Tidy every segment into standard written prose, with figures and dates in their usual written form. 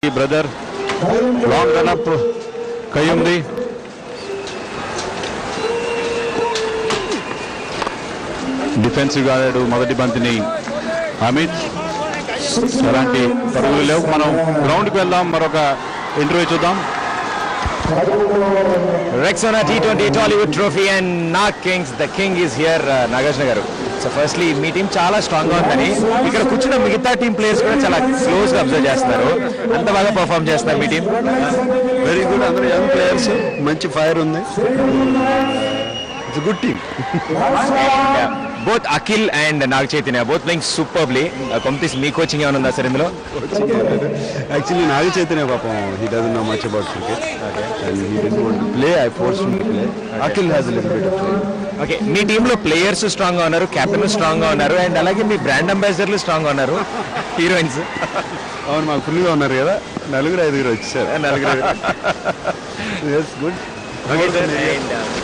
Lucky brother. Long run up Kayumdi. Defensive గాడాడు మొదటి బంతిని అమిత్. అలాంటి పరుగులు లేవు. మనం గ్రౌండ్కి వెళ్దాం, మరొక ఇంటర్వ్యూ చూద్దాం. Rexona T20 Tollywood Trophy and Nag Kings. The king is here, Nagarjuna garu. So firstly, me team చాలా స్ట్రాంగ్ గా ఉందని ఇక్కడ కూర్చున్న మిగతా టీం ప్లేయర్స్ కూడా చాలా క్లోజ్ గా అబ్జర్వ్ చేస్తున్నారు. అంత బాగా పర్ఫామ్ చేస్తున్నారు మీ టీం. Very good. అందరూ యంగ్ ప్లేయర్స్, మంచి ఫైర్ ఉంది. It's good team. Both Akhil and Nag Chaitanya both playing superbly. Comptis me coaching ఏమైనా ఉందా సార్ ఇందులో? Actually, Nag Chaitanya papam, he doesn't know much about cricket. Okay. And he didn't want to play. I forced him to play. Okay. Akhil has a little bit of training. Okay, మీ టీంలో players strong గా ఉన్నారు, captain strong గా ఉన్నారు, and అలాగే మీ brand అంబాసిడర్లు strong గా ఉన్నారు, heroines. అవును, మాకు ఫుల్గా ఉన్నారు కదా, 4-5 వచ్చారు. 4 గుడ్.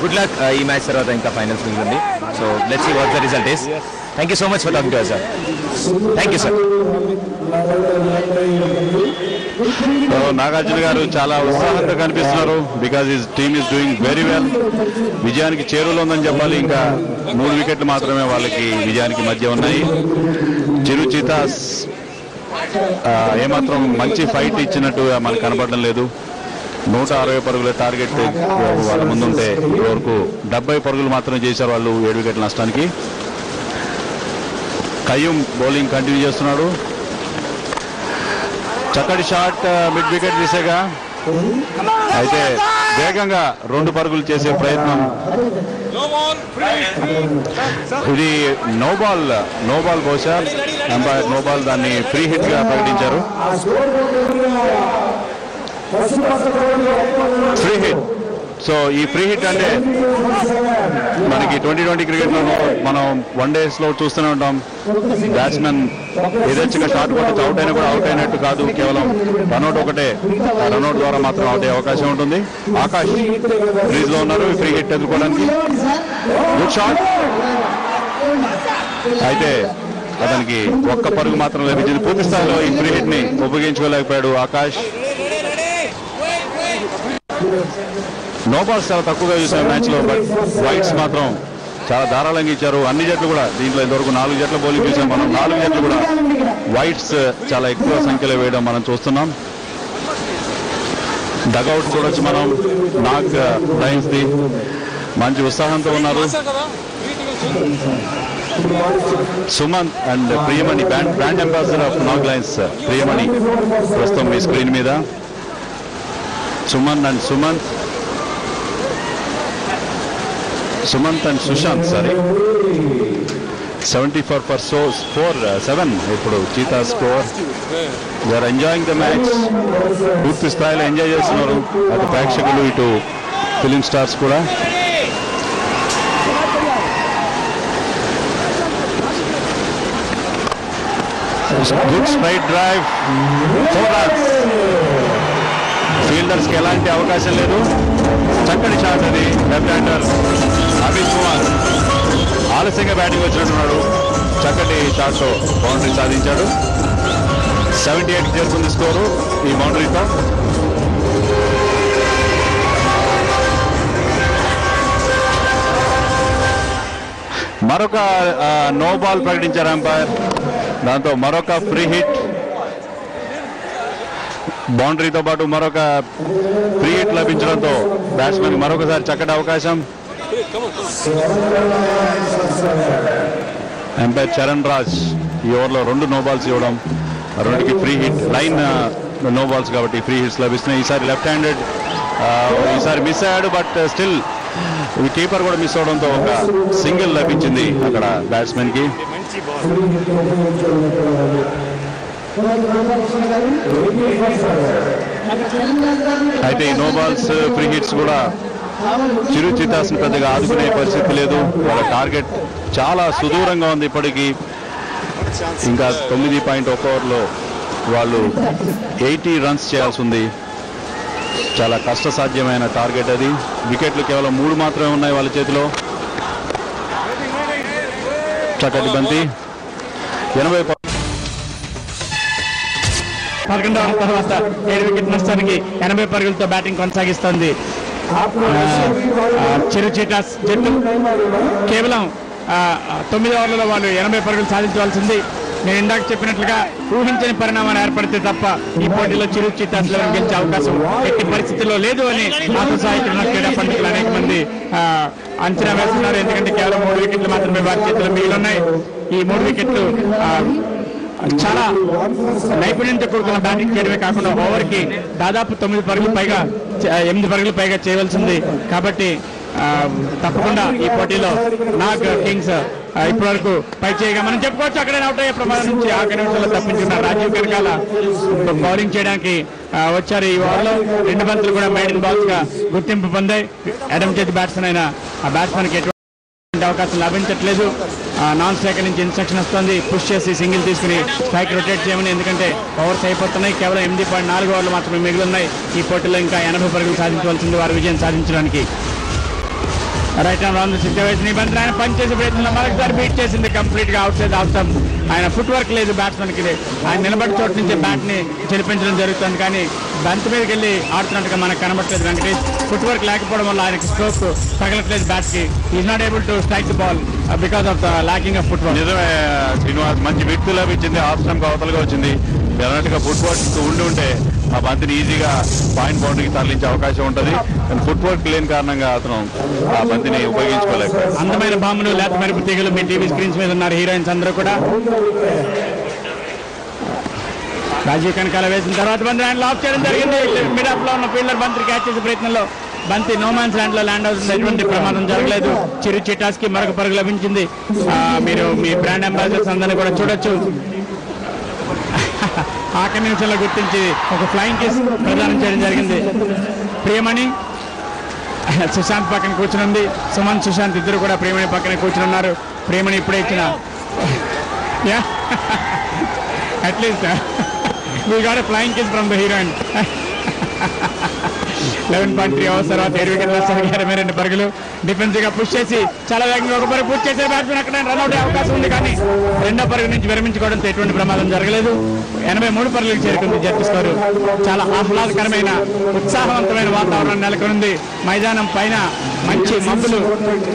Good luck. ఈ మ్యాచ్ తర్వాత ఇంకా ఫైనల్స్ మిగిలింది. So let's see what the result is. Thank you so much for talking to us, sir. Thank you sir. Nagarjuna garu చాలా ఉత్సాహంగా కనిపిస్తున్నారు. Because his team is doing very well. విజయానికి చేరువలో ఉందని చెప్పాలి. ఇంకా 3 వికెట్లు మాత్రమే వాళ్ళకి విజయానికి మధ్య ఉన్నాయి. చిరు చీతాస్ ఏమాత్రం మంచి ఫైట్ ఇచ్చినట్టు మనకు కనపడడం లేదు. 160 పరుగుల టార్గెట్ వాళ్ళ ముందుంటే ఇప్పటివరకు 70 పరుగులు మాత్రమే చేశారు వాళ్ళు 7 వికెట్ల నష్టానికి. కయ్యూమ్ బౌలింగ్ కంటిన్యూ చేస్తున్నాడు. చక్కటి షాట్ మిడ్ వికెట్ తీసేగా, అయితే వేగంగా 2 పరుగులు చేసే ప్రయత్నం. ఇది నో బాల్ బహుశా ఎంపైర్ నో బాల్, దాన్ని ఫ్రీ హిట్ గా ప్రకటించారు. Free hit. సో ఈ ఫ్రీ హిట్ అంటే మనకి 2020 క్రికెట్లో మనం వన్డేస్లో చూస్తూనే ఉంటాం. బ్యాట్స్మెన్ ఏదైనా షాట్ కొట్టి అవుట్ అయినా కూడా అవుట్ అయినట్టు కాదు, కేవలం రన్అట్ ఒకటే. ఆ రన్అట్ ద్వారా మాత్రం అవుట్ అయ్యే అవకాశం ఉంటుంది. ఆకాష్ క్రీజ్ లో ఉన్నారు ఫ్రీ హిట్ ఎదుర్కోవడానికి. Good shot. అయితే అతనికి 1 పరుగు మాత్రం లభించింది. పూర్తి స్థాయిలో ఈ ఫ్రీ హిట్ ని ఉపయోగించుకోలేకపోయాడు ఆకాష్. నో బాల్స్ చాలా తక్కువగా చూసాం మ్యాచ్ లో, బట్ వైట్స్ మాత్రం చాలా ధారాళంగా ఇచ్చారు. అన్ని జట్లు కూడా దీంట్లో ఇంతవరకు 4 జట్ల బౌలింగ్ చూసాం మనం. 4 జట్లు కూడా వైట్స్ చాలా ఎక్కువ సంఖ్యలో వేయడం మనం చూస్తున్నాం. డగౌట్ చూడొచ్చు మనం. నాగ్ లయన్స్ ది మంచి ఉత్సాహంతో ఉన్నారు. Sumanth and Priyamani, brand ambassador of Nag Lions Priyamani ప్రస్తుతం మీ స్క్రీన్ మీద. సుమంత్ అండ్ సుశాంత్, సారీ, 74-7 ఇప్పుడు cheetah score. They are enjoying the match. పూర్తి స్థాయిలో ఎంజాయ్ చేస్తున్నారు అటు ప్రేక్షకులు, ఇటు ఫిలిం స్టార్స్ కూడా. Good straight drive, 4 runs. Fielders కి ఎలాంటి అవకాశం లేదు. చక్కటి షాట్ అది. లెఫ్ట్ హ్యాండర్ అమిత్ కుమార్ ఆలస్యంగా బ్యాటింగ్ వచ్చినట్టున్నాడు. చక్కటి షాట్తో బౌండరీ సాధించాడు. 78 చేరుకుంది స్కోరు ఈ బౌండరీతో. మరొక నో బాల్ ప్రకటించారు అంపైర్. దాంతో మరొక ఫ్రీ హిట్. బౌండరీతో పాటు మరొక ఫ్రీ హిట్ లభించడంతో బ్యాట్స్మెన్ మరొకసారి చక్కటి అవకాశం. ఎంపైర్ చరణ్ రాజ్ ఈ ఓవర్లో 2 నో బాల్స్ ఇవ్వడం, 2కి free hit. Line no balls కాబట్టి ఫ్రీ హిట్స్ లభిస్తున్నాయి. ఈసారి లెఫ్ట్ హ్యాండెడ్, ఈసారి మిస్ అయ్యాడు, బట్ స్టిల్ కీపర్ కూడా మిస్ అవడంతో ఒక సింగిల్ లభించింది అక్కడ బ్యాట్స్మెన్ కి. అయితే ఈ నో బాల్స్ ఫ్రీ హిట్స్ కూడా చిరు చీతాస్ పెద్దగా ఆదుకునే పరిస్థితి లేదు. వాళ్ళ టార్గెట్ చాలా సుదూరంగా ఉంది ఇప్పటికీ. ఇంకా 9.1 ఓవర్లో వాళ్ళు 80 runs చేయాల్సి ఉంది. చాలా కష్టసాధ్యమైన టార్గెట్ అది. వికెట్లు కేవలం 3 మాత్రమే ఉన్నాయి వాళ్ళ చేతిలో. చక్కటి బంతి. 80 11వ ఓవర్ తర్వాత 7 వికెట్ నష్టానికి 80 పరుగులతో బ్యాటింగ్ కొనసాగిస్తోంది చిరు చీటాస్ జట్టు. కేవలం 9 ఓవర్లలో వాళ్ళు 80 పరుగులు సాధించవలసింది. నేను ఇందాక చెప్పినట్లుగా ఊహించని పరిణామాలు ఏర్పడితే తప్ప ఈ పోటీలో చిరు చీటాస్ గెలిచే అవకాశం ఎట్టి పరిస్థితుల్లో లేదు అని ఆత్మసాహిత్యంలో క్రీడా పండితులు అనేక మంది అంచనా వేస్తున్నారు. ఎందుకంటే కేవలం 3 వికెట్లు మాత్రమే వారి చేతిలో మిగిలి ఉన్నాయి. ఈ 3 వికెట్లు చాలా నైపుణ్యంతో కూడుకున్న బ్యాటింగ్ చేయడమే కాకుండా ఓవర్కి దాదాపు 8 పరుగులు పైగా చేయవలసింది. కాబట్టి తప్పకుండా ఈ పోటీలో నాగ్ కింగ్స్ ఇప్పటి వరకు పై చేయగా మనం చెప్పుకోవచ్చు. అక్కడే అవుట్ అయ్యే ప్రమాదం నుంచి ఆఖరి నిమిషంలో తప్పించుకున్న రాజీవ్ కనకాల బౌలింగ్ చేయడానికి వచ్చారు. ఈ ఓవర్లో 2 బంతులు కూడా మెయిన్ బాల్స్ గా గుర్తింపు పొందాయి. ఎడమ చేతి బ్యాట్స్మెన్ అయిన ఆ బ్యాట్స్మెన్ కి అవకాశం లభించట్లేదు. నాన్ స్ట్రైకర్ నుంచి ఇన్స్ట్రక్షన్ వస్తుంది, పుష్ చేసి సింగిల్ తీసుకుని స్ట్రైక్ రొటేట్ చేయమని. ఎందుకంటే ఓవర్స్ అయిపోతున్నాయి, కేవలం 8.4 ఓవర్లు మాత్రమే మిగిలి ఉన్నాయి. ఈ పోటీలో ఇంకా 80 పరుగులు సాధించవలసింది వారు విజయం సాధించడానికి. రైట్ హ్యాండ్ రౌండ్ సిద్ధవేసిన నిబంధన ఆయన పనిచేసే ప్రయత్నంలో మరొకసారి బీట్ చేసింది. కంప్లీట్ గా అవుట్ సైడ్ ఆఫ్ స్టంప్. ఆయన ఫుట్ వర్క్ లేదు బ్యాట్స్మెన్ కి. ఆయన నిలబడి చోటు నుంచి బ్యాట్ ని చెరిపించడం జరుగుతుంది, కానీ బంత్ మీదకి వెళ్ళి ఆడుతున్నట్టుగా మనకు కనబడలేదు వెంకటేష్. ఫుట్ వర్క్ లేకపోవడం వల్ల ఆయనకి స్ట్రోక్ తగలట్లేదు బ్యాట్ కి. Is not able to strike the ball because of the locking of foot work. నిజమే శ్రీనివాస్, మంచి వ్యక్తి లభించింది. ఆఫ్ స్టంప్ అవతలుగా వచ్చింది. ఎలాంటిగా ఫుట్ వర్క్ ఉండి ఆ బంతిని ఈజీగా పాయింట్ బౌండరీకి తరలించే అవకాశం ఉంటుంది. ఫుట్ వర్క్ లేని కారణంగా అతను ఆ బంతిని ఉపయోగించుకోలేకపోయాడు. అందమైన బాంబులు, లేత మెరుపు తీగలు మీ టీవీ స్క్రీన్స్ మీద ఉన్నారు హీరోయిన్స్ అందరూ కూడా. రాజీవ్ కనకాల వేసిన తర్వాత బంతి ఆయన లాక్ చేయడం జరిగింది. మిడ్ ఆఫ్ లో ఉన్న ఫీల్డర్ బంతిని క్యాచ్ చేసే ప్రయత్నంలో బంతి నోమాన్స్ ల్యాండ్ లో ల్యాండ్ అవుతుంది. ఎటువంటి ప్రమాదం జరగలేదు. చిరు చిటాస్ కి మరొక పరుగు లభించింది. మీరు మీ బ్రాండ్ అంబాసిడర్స్ అందరినీ కూడా చూడొచ్చు. ఆఖరి నిమిషంలో గుర్తించి ఒక ఫ్లయింగ్ కిస్ ప్రదానం చేయడం జరిగింది. ప్రియమణి సుశాంత్ పక్కన కూర్చుని, సుమన్ సుశాంత్ ఇద్దరు కూడా ప్రియమణి పక్కన కూర్చుని ఉన్నారు. ప్రియమణి ఇప్పుడే ఇచ్చిన at least we got a flying kiss from the heroine. 11.3 overs తర్వాత 7 వికెట్ల నష్టానికి 22 పరుగులు. డిఫెన్స్ గా పుష్ చేసి చాలా వేగంగా ఒక పరుగు పుష్ చేసే బ్యాట్స్మెన్ అక్కడ రన్అట్ అయ్యే అవకాశం ఉంది, కానీ 2వ పరుగు నుంచి విరమించుకోవడంతో ఎటువంటి ప్రమాదం జరగలేదు. 83 పరుగులకు చేరుకుంది జట్టు స్కోరు. చాలా ఆహ్లాదకరమైన ఉత్సాహవంతమైన వాతావరణం నెలకొంది. మైదానం పైన మంచి మబ్బులు,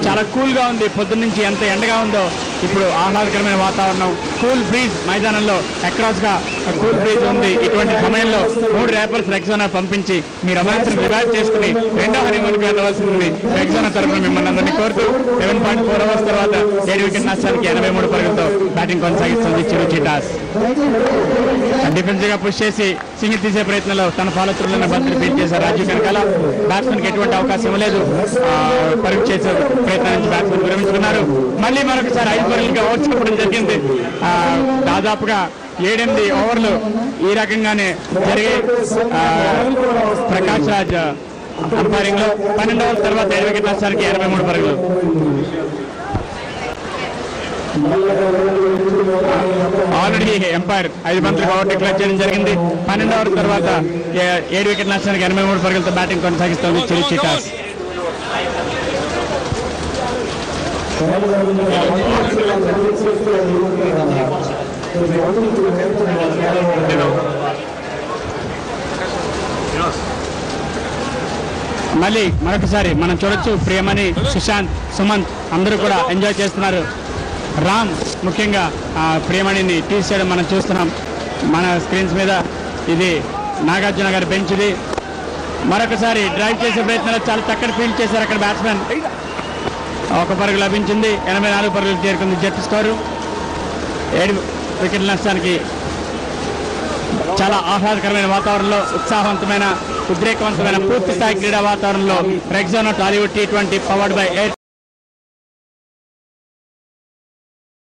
చాలా కూల్ గా ఉంది. పొద్దున్న నుంచి ఎంత ఎండగా ఉందో ఇప్పుడు ఆహ్లాదకరమైన వాతావరణం. కూల్ బ్రీజ్ మైదానంలో అక్రాస్ గా కూల్ బ్రీజ్ ఉంది. ఇటువంటి సమయంలో 3 రేపర్స్ రెక్సోనా పంపించి మీ రొమాన్స్ రివైవ్ చేసుకుని 2వ హనీమూన్కి వెళ్ళవలసింది రెక్సోనా తరఫున మిమ్మల్ని అందరినీ కోరుతూ 11.4 ఓవర్స్ తర్వాత 7 వికెట్ నష్టానికి 83 పరుగులతో బ్యాటింగ్ కొనసాగిస్తుంది చిరు చిటాస్. డిఫెన్స్ గా పుష్ చేసి సింగిల్ తీసే ప్రయత్నంలో తన ఫాలో త్రూలో బంతిని బీట్ చేశారు రాజీవ్ కనకాల. బ్యాట్స్మెన్ కి ఎటువంటి అవకాశం లేదు. పరుగు చేసే ప్రయత్నం నుంచి బ్యాట్స్మెన్ విరమించుకున్నారు. మళ్ళీ మరొకసారి 5 పరుగులుగా ఓవర్ చెప్పడం జరిగింది. దాదాపుగా 7-8 ఓవర్లు ఈ రకంగానే జరిగి ప్రకాష్ రాజ్ అంపైరింగ్ లో 12 ఓవర్ల తర్వాత 7 వికెట్ నష్టానికి 83 పరుగులు. ఆల్రెడీ ఎంపైర్ 5 బంతులకు ఓవర్ డిక్లేర్ చేయడం జరిగింది. 12 ఓవర్ల తర్వాత 7 వికెట్ నష్టానికి 83 పరుగులతో బ్యాటింగ్ కొనసాగిస్తోంది చిరు చిటాస్. మళ్ళీ మరొకసారి మనం చూడొచ్చు ప్రియమణి, సుశాంత్, సుమంత్ అందరూ కూడా ఎంజాయ్ చేస్తున్నారు. రామ్ ముఖ్యంగా ప్రియమణిని టీస్ చేయడం మనం చూస్తున్నాం మన స్క్రీన్స్ మీద. ఇది నాగార్జున గారి బెంచ్. ఇది మరొకసారి డ్రైవ్ చేసే ప్రయత్నంలో చాలా చక్కటి ఫీల్డ్ చేశారు అక్కడ బ్యాట్స్మెన్. 1 పరుగు లభించింది. 84 పరుగులు చేరుకుంది జట్టు స్కోరు. 7 వికెట్ల నష్టానికి చాలా ఆహ్లాదకరమైన వాతావరణంలో, ఉత్సాహవంతమైన, ఉద్రేకవంతమైన పూర్తి స్థాయి క్రీడా వాతావరణంలో Rexona Tollywood T20 powered by